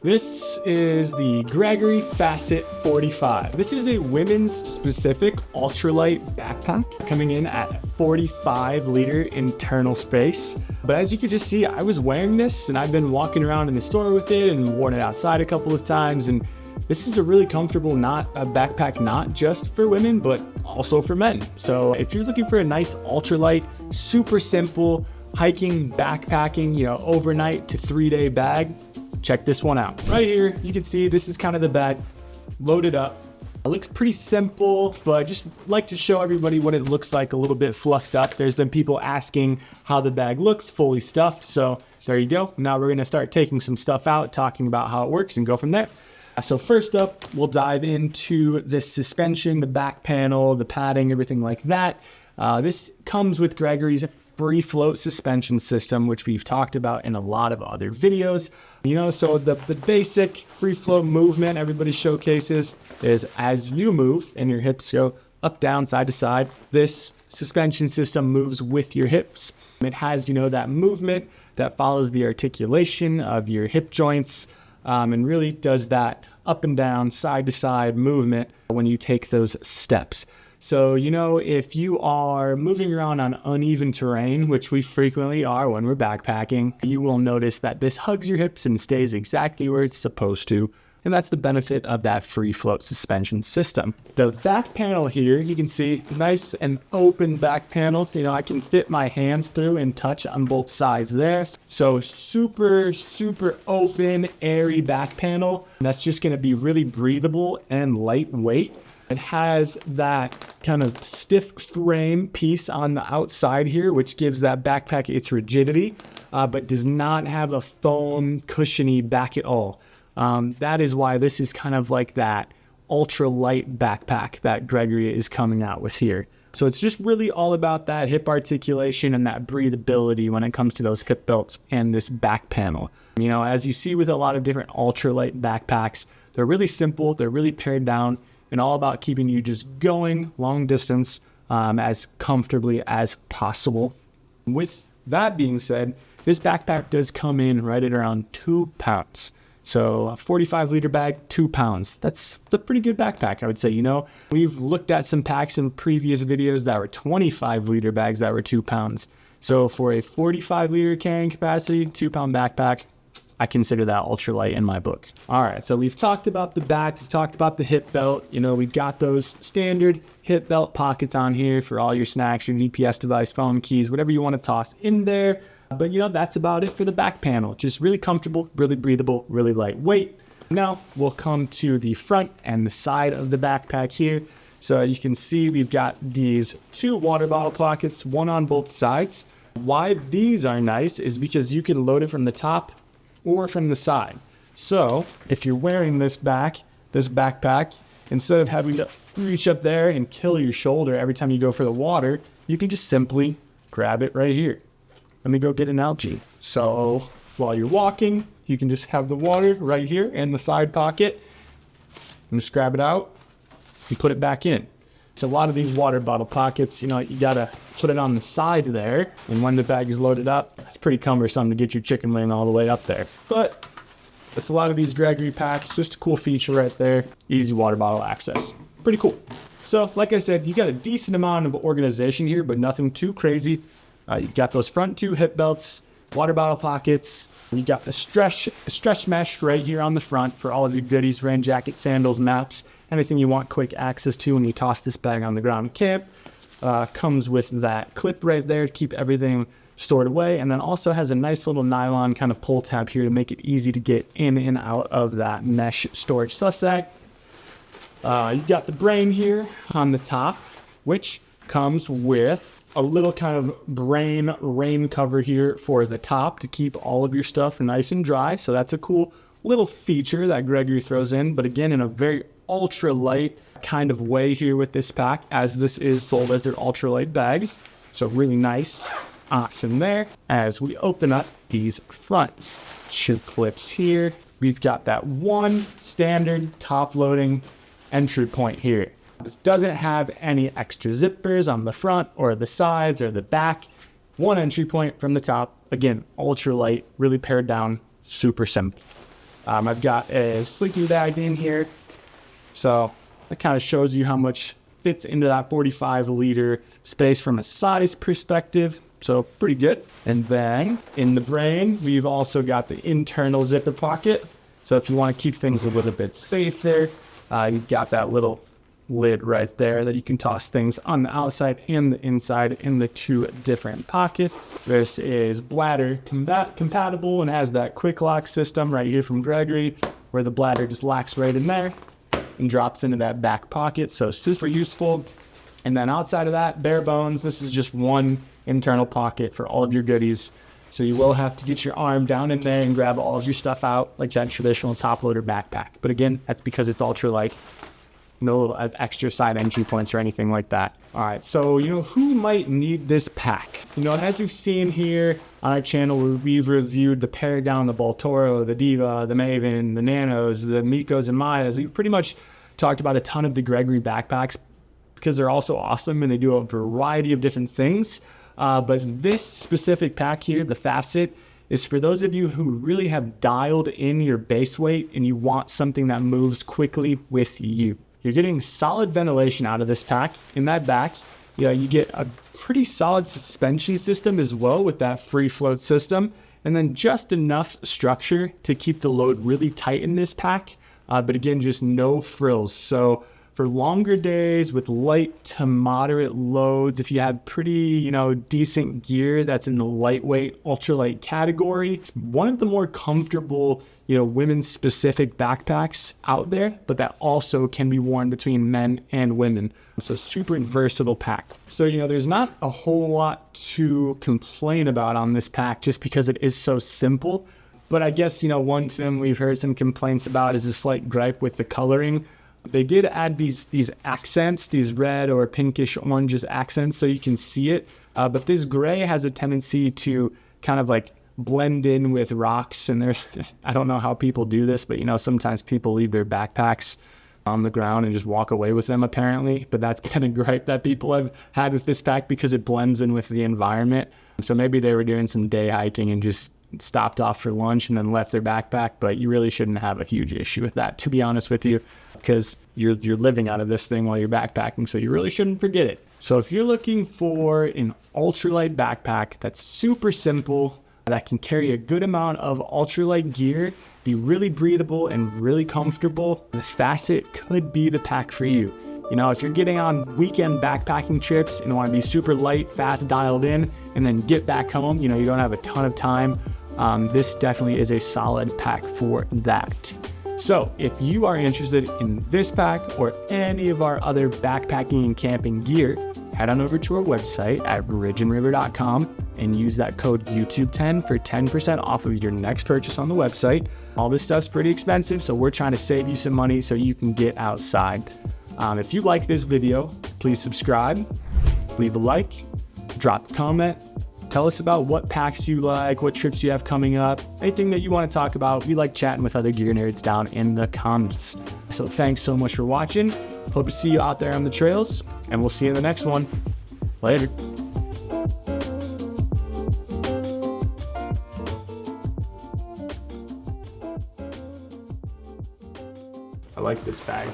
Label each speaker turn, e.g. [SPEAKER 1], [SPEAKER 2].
[SPEAKER 1] This is the Gregory Facet 45. This is a women's specific ultralight backpack coming in at 45 liter internal space. But as you can just see, I was wearing this and I've been walking around in the store with it and worn it outside a couple of times. And this is a really comfortable backpack, not just for women, but also for men. So if you're looking for a nice ultralight, super simple hiking, backpacking, overnight to 3-day bag, check this one out. Right here, you can see this is kind of the bag loaded up. It looks pretty simple, but I just like to show everybody what it looks like a little bit fluffed up. There's been people asking how the bag looks fully stuffed. So there you go. Now we're gonna start taking some stuff out, talking about how it works and go from there. So first up, we'll dive into this suspension, the back panel, the padding, everything like that. This comes with Gregory's free float suspension system, which we've talked about in a lot of other videos. So the basic free float movement everybody showcases is as you move and your hips go up, down, side to side, this suspension system moves with your hips. It has, that movement that follows the articulation of your hip joints, and really does that up and down, side to side movement when you take those steps. So, if you are moving around on uneven terrain, which we frequently are when we're backpacking, you will notice that this hugs your hips and stays exactly where it's supposed to. And that's the benefit of that free float suspension system. The back panel here, you can see nice and open back panel. I can fit my hands through and touch on both sides there. So super, super open, airy back panel. And that's just gonna be really breathable and lightweight. It has that kind of stiff frame piece on the outside here, which gives that backpack its rigidity, but does not have a foam cushiony back at all. That is why this is kind of like that ultralight backpack that Gregory is coming out with here. So it's just really all about that hip articulation and that breathability when it comes to those hip belts and this back panel. As you see with a lot of different ultralight backpacks, they're really simple, they're really pared down, and all about keeping you just going long distance as comfortably as possible. With that being said, this backpack does come in right at around 2 pounds. So a 45 liter bag, 2 pounds. That's a pretty good backpack, I would say. We've looked at some packs in previous videos that were 25 liter bags that were 2 pounds. So for a 45 liter carrying capacity, 2 pound backpack, I consider that ultralight in my book. All right, so we've talked about the back, we've talked about the hip belt. We've got those standard hip belt pockets on here for all your snacks, your GPS device, phone, keys, whatever you want to toss in there. But that's about it for the back panel. Just really comfortable, really breathable, really lightweight. Now we'll come to the front and the side of the backpack here. So you can see we've got these 2 water bottle pockets, one on both sides. Why these are nice is because you can load it from the top or from the side. So if you're wearing this backpack, instead of having to reach up there and kill your shoulder every time you go for the water, you can just simply grab it right here. Let me go get an algae. So while you're walking, you can just have the water right here in the side pocket and just grab it out and put it back in. So a lot of these water bottle pockets, you gotta put it on the side there. And when the bag is loaded up, it's pretty cumbersome to get your chicken wing all the way up there. But with a lot of these Gregory packs, just a cool feature right there. Easy water bottle access. Pretty cool. So like I said, you got a decent amount of organization here, but nothing too crazy. You got those front 2 hip belts, water bottle pockets. You got the stretch mesh right here on the front for all of your goodies, rain jacket, sandals, maps, anything you want quick access to when you toss this bag on the ground in camp. Comes with that clip right there to keep everything stored away, and then also has a nice little nylon kind of pull tab here to make it easy to get in and out of that mesh storage stuff sack. You got the brain here on the top, which comes with a little kind of brain rain cover here for the top to keep all of your stuff nice and dry. So that's a cool little feature that Gregory throws in, but again, in a very ultralight kind of way here with this pack, as this is sold as their ultralight bag. So really nice option there. As we open up these front clips here, we've got that one standard top loading entry point here. This doesn't have any extra zippers on the front or the sides or the back. One entry point from the top. Again, ultralight, really pared down, super simple. I've got a sleeping bag in here. So that kind of shows you how much fits into that 45-liter space from a size perspective. So pretty good. And then in the brain, we've also got the internal zipper pocket. So if you want to keep things a little bit safer, you've got that little lid right there that you can toss things on the outside and the inside in the 2 different pockets. This is bladder compatible and has that quick lock system right here from Gregory, where the bladder just locks right in there and drops into that back pocket. So super useful. And then outside of that, bare bones, this is just one internal pocket for all of your goodies. So you will have to get your arm down in there and grab all of your stuff out like that traditional top loader backpack. But again, that's because it's ultralight. No extra side entry points or anything like that. All right, so, who might need this pack? As you've seen here on our channel, we've reviewed the Paragon, the Baltoro, the Diva, the Maven, the Nanos, the Mikos, and Mayas. We've pretty much talked about a ton of the Gregory backpacks because they're also awesome and they do a variety of different things. But this specific pack here, the Facet, is for those of you who really have dialed in your base weight and you want something that moves quickly with you. You're getting solid ventilation out of this pack. In that back, you get a pretty solid suspension system as well with that free float system, and then just enough structure to keep the load really tight in this pack. But again, just no frills. So for longer days with light to moderate loads, if you have pretty, decent gear that's in the lightweight, ultralight category, it's one of the more comfortable, women's specific backpacks out there, but that also can be worn between men and women. So super versatile pack. So, there's not a whole lot to complain about on this pack just because it is so simple. But I guess, one thing we've heard some complaints about is a slight gripe with the coloring. They did add these accents, these red or pinkish oranges accents, so you can see it. But this gray has a tendency to kind of like blend in with rocks. And I don't know how people do this, but sometimes people leave their backpacks on the ground and just walk away with them apparently. But that's kind of gripe that people have had with this pack because it blends in with the environment. So maybe they were doing some day hiking and just stopped off for lunch and then left their backpack, but you really shouldn't have a huge issue with that, to be honest with you, because you're living out of this thing while you're backpacking, so you really shouldn't forget it. So if you're looking for an ultralight backpack that's super simple, that can carry a good amount of ultralight gear, be really breathable and really comfortable, the Facet could be the pack for you. If you're getting on weekend backpacking trips and want to be super light, fast, dialed in, and then get back home, you don't have a ton of time, this definitely is a solid pack for that. So if you are interested in this pack or any of our other backpacking and camping gear, head on over to our website at ridgeandriver.com and use that code YouTube10 for 10% off of your next purchase on the website. All this stuff's pretty expensive, so we're trying to save you some money so you can get outside. If you like this video, please subscribe, leave a like, drop a comment, tell us about what packs you like, what trips you have coming up, anything that you want to talk about. We like chatting with other gear nerds down in the comments. So thanks so much for watching. Hope to see you out there on the trails, and we'll see you in the next one. Later. I like this bag.